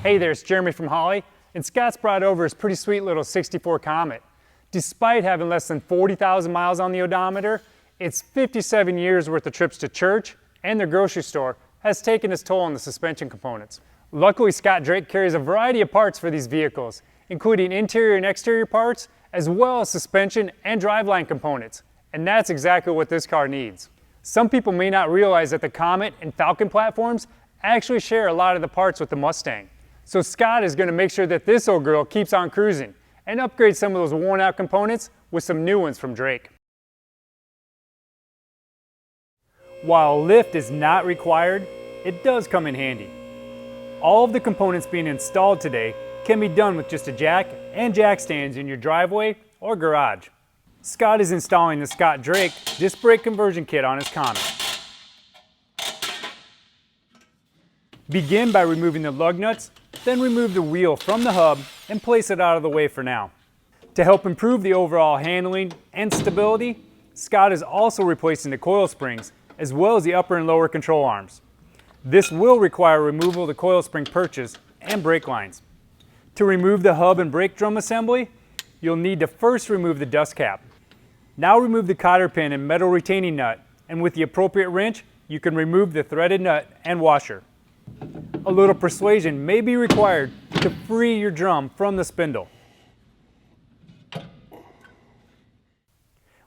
Hey there, it's Jeremy from Holley, and Scott's brought over his pretty sweet little 64 Comet. Despite having less than 40,000 miles on the odometer, its 57 years worth of trips to church and the grocery store has taken its toll on the suspension components. Luckily, Scott Drake carries a variety of parts for these vehicles, including interior and exterior parts, as well as suspension and driveline components, and that's exactly what this car needs. Some people may not realize that the Comet and Falcon platforms actually share a lot of the parts with the Mustang. So Scott is going to make sure that this old girl keeps on cruising and upgrade some of those worn out components with some new ones from Drake. While a lift is not required, it does come in handy. All of the components being installed today can be done with just a jack and jack stands in your driveway or garage. Scott is installing the Scott Drake disc brake conversion kit on his Comet. Begin by removing the lug nuts, then remove the wheel from the hub and place it out of the way for now. To help improve the overall handling and stability, Scott is also replacing the coil springs as well as the upper and lower control arms. This will require removal of the coil spring purchase and brake lines. To remove the hub and brake drum assembly, you'll need to first remove the dust cap. Now remove the cotter pin and metal retaining nut, and with the appropriate wrench, you can remove the threaded nut and washer. A little persuasion may be required to free your drum from the spindle.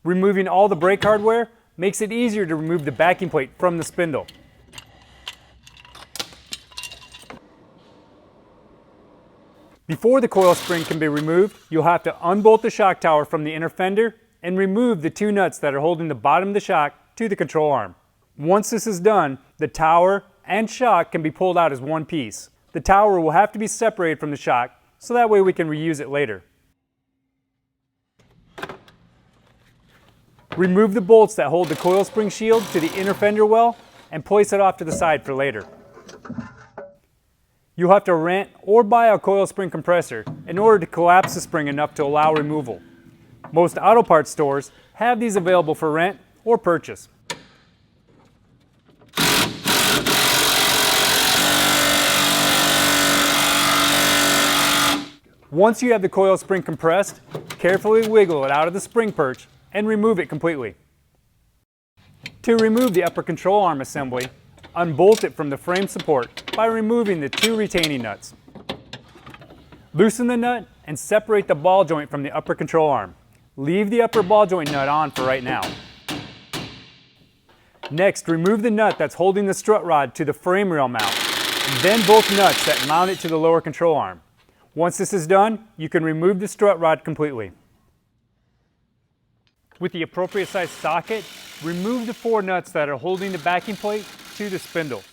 Removing all the brake hardware makes it easier to remove the backing plate from the spindle. Before the coil spring can be removed, you'll have to unbolt the shock tower from the inner fender and remove the two nuts that are holding the bottom of the shock to the control arm. Once this is done, the tower and shock can be pulled out as one piece. The tower will have to be separated from the shock, so that way we can reuse it later. Remove the bolts that hold the coil spring shield to the inner fender well and place it off to the side for later. You'll have to rent or buy a coil spring compressor in order to collapse the spring enough to allow removal. Most auto parts stores have these available for rent or purchase. Once you have the coil spring compressed, carefully wiggle it out of the spring perch and remove it completely. To remove the upper control arm assembly, unbolt it from the frame support by removing the two retaining nuts. Loosen the nut and separate the ball joint from the upper control arm. Leave the upper ball joint nut on for right now. Next, remove the nut that's holding the strut rod to the frame rail mount, and then both nuts that mount it to the lower control arm. Once this is done, you can remove the strut rod completely. With the appropriate size socket, remove the four nuts that are holding the backing plate to the spindle.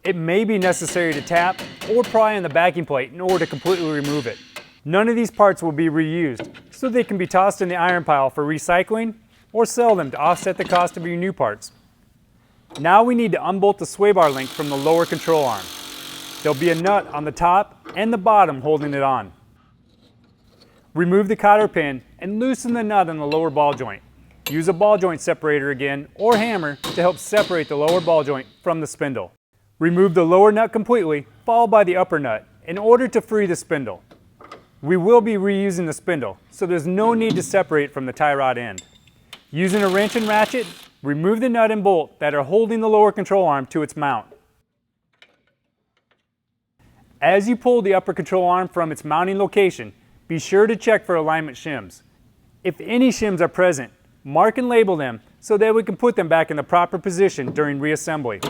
It may be necessary to tap or pry on the backing plate in order to completely remove it. None of these parts will be reused, so they can be tossed in the iron pile for recycling or sell them to offset the cost of your new parts. Now we need to unbolt the sway bar link from the lower control arm. There'll be a nut on the top and the bottom holding it on. Remove the cotter pin and loosen the nut on the lower ball joint. Use a ball joint separator again or hammer to help separate the lower ball joint from the spindle. Remove the lower nut completely, followed by the upper nut, in order to free the spindle. We will be reusing the spindle, so there's no need to separate from the tie rod end. Using a wrench and ratchet, remove the nut and bolt that are holding the lower control arm to its mount. As you pull the upper control arm from its mounting location, be sure to check for alignment shims. If any shims are present, mark and label them so that we can put them back in the proper position during reassembly.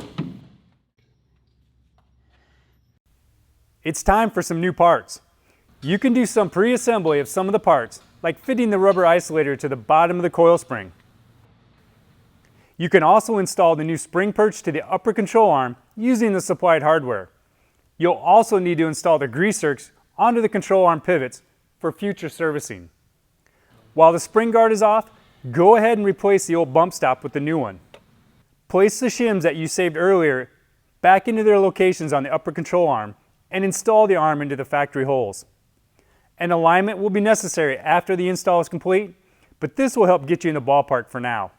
It's time for some new parts. You can do some pre-assembly of some of the parts, like fitting the rubber isolator to the bottom of the coil spring. You can also install the new spring perch to the upper control arm using the supplied hardware. You'll also need to install the greasers onto the control arm pivots for future servicing. While the spring guard is off, go ahead and replace the old bump stop with the new one. Place the shims that you saved earlier back into their locations on the upper control arm and install the arm into the factory holes. An alignment will be necessary after the install is complete, but this will help get you in the ballpark for now.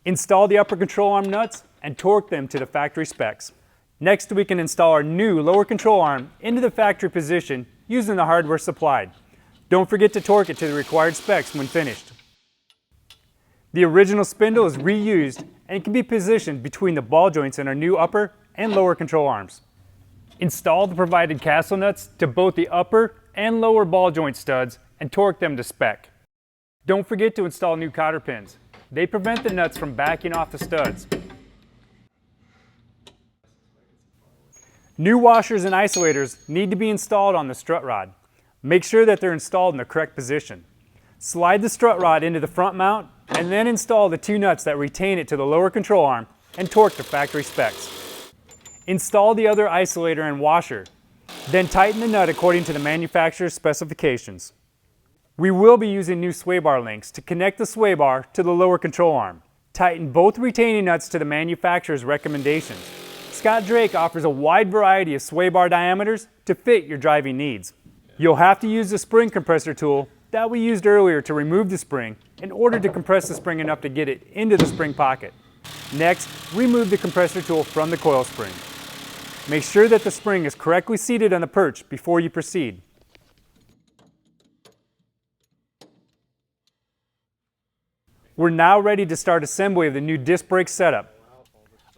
Install the upper control arm nuts and torque them to the factory specs. Next, we can install our new lower control arm into the factory position using the hardware supplied. Don't forget to torque it to the required specs when finished. The original spindle is reused and can be positioned between the ball joints in our new upper and lower control arms. Install the provided castle nuts to both the upper and lower ball joint studs and torque them to spec. Don't forget to install new cotter pins. They prevent the nuts from backing off the studs. New washers and isolators need to be installed on the strut rod. Make sure that they're installed in the correct position. Slide the strut rod into the front mount and then install the two nuts that retain it to the lower control arm and torque to factory specs. Install the other isolator and washer. Then tighten the nut according to the manufacturer's specifications. We will be using new sway bar links to connect the sway bar to the lower control arm. Tighten both retaining nuts to the manufacturer's recommendations. Scott Drake offers a wide variety of sway bar diameters to fit your driving needs. You'll have to use the spring compressor tool that we used earlier to remove the spring in order to compress the spring enough to get it into the spring pocket. Next, remove the compressor tool from the coil spring. Make sure that the spring is correctly seated on the perch before you proceed. We're now ready to start assembly of the new disc brake setup.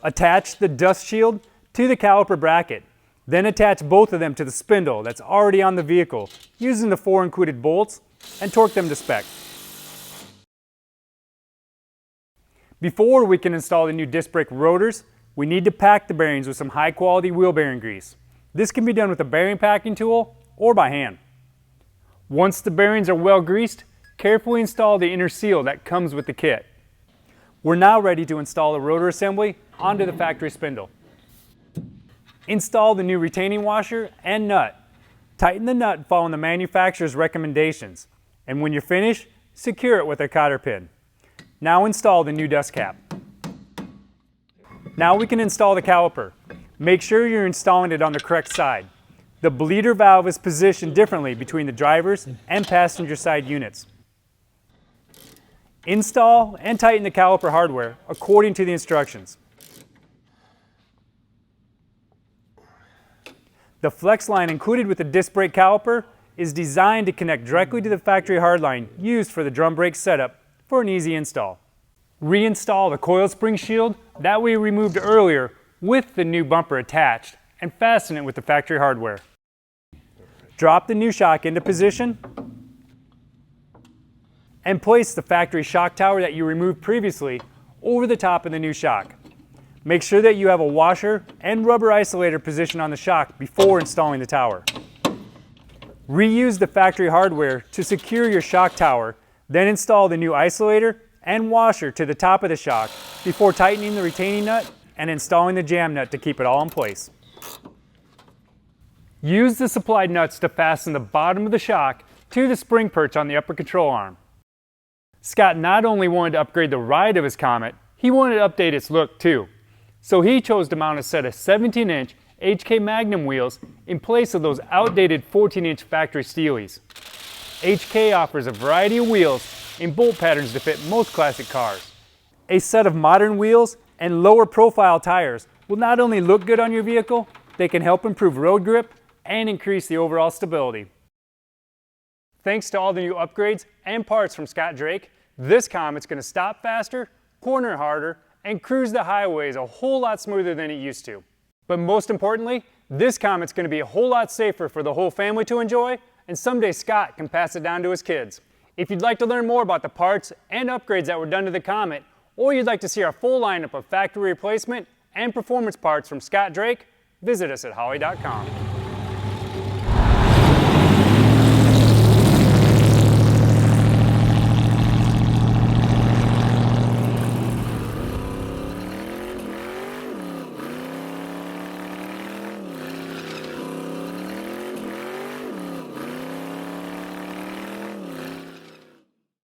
Attach the dust shield to the caliper bracket. Then attach both of them to the spindle that's already on the vehicle using the 4 included bolts and torque them to spec. Before we can install the new disc brake rotors, we need to pack the bearings with some high quality wheel bearing grease. This can be done with a bearing packing tool or by hand. Once the bearings are well greased, carefully install the inner seal that comes with the kit. We're now ready to install the rotor assembly onto the factory spindle. Install the new retaining washer and nut. Tighten the nut following the manufacturer's recommendations. And when you're finished, secure it with a cotter pin. Now install the new dust cap. Now we can install the caliper. Make sure you're installing it on the correct side. The bleeder valve is positioned differently between the driver's and passenger side units. Install and tighten the caliper hardware according to the instructions. The flex line included with the disc brake caliper is designed to connect directly to the factory hardline used for the drum brake setup for an easy install. Reinstall the coil spring shield that we removed earlier with the new bumper attached and fasten it with the factory hardware. Drop the new shock into position and place the factory shock tower that you removed previously over the top of the new shock. Make sure that you have a washer and rubber isolator positioned on the shock before installing the tower. Reuse the factory hardware to secure your shock tower, then install the new isolator and washer to the top of the shock before tightening the retaining nut and installing the jam nut to keep it all in place. Use the supplied nuts to fasten the bottom of the shock to the spring perch on the upper control arm. Scott not only wanted to upgrade the ride of his Comet, he wanted to update its look too. So he chose to mount a set of 17-inch HK Magnum wheels in place of those outdated 14-inch factory steelies. HK offers a variety of wheels in bolt patterns to fit most classic cars. A set of modern wheels and lower profile tires will not only look good on your vehicle, they can help improve road grip and increase the overall stability. Thanks to all the new upgrades and parts from Scott Drake, this Comet's going to stop faster, corner harder, and cruise the highways a whole lot smoother than it used to. But most importantly, this Comet's going to be a whole lot safer for the whole family to enjoy, and someday Scott can pass it down to his kids. If you'd like to learn more about the parts and upgrades that were done to the Comet, or you'd like to see our full lineup of factory replacement and performance parts from Scott Drake, visit us at Holley.com.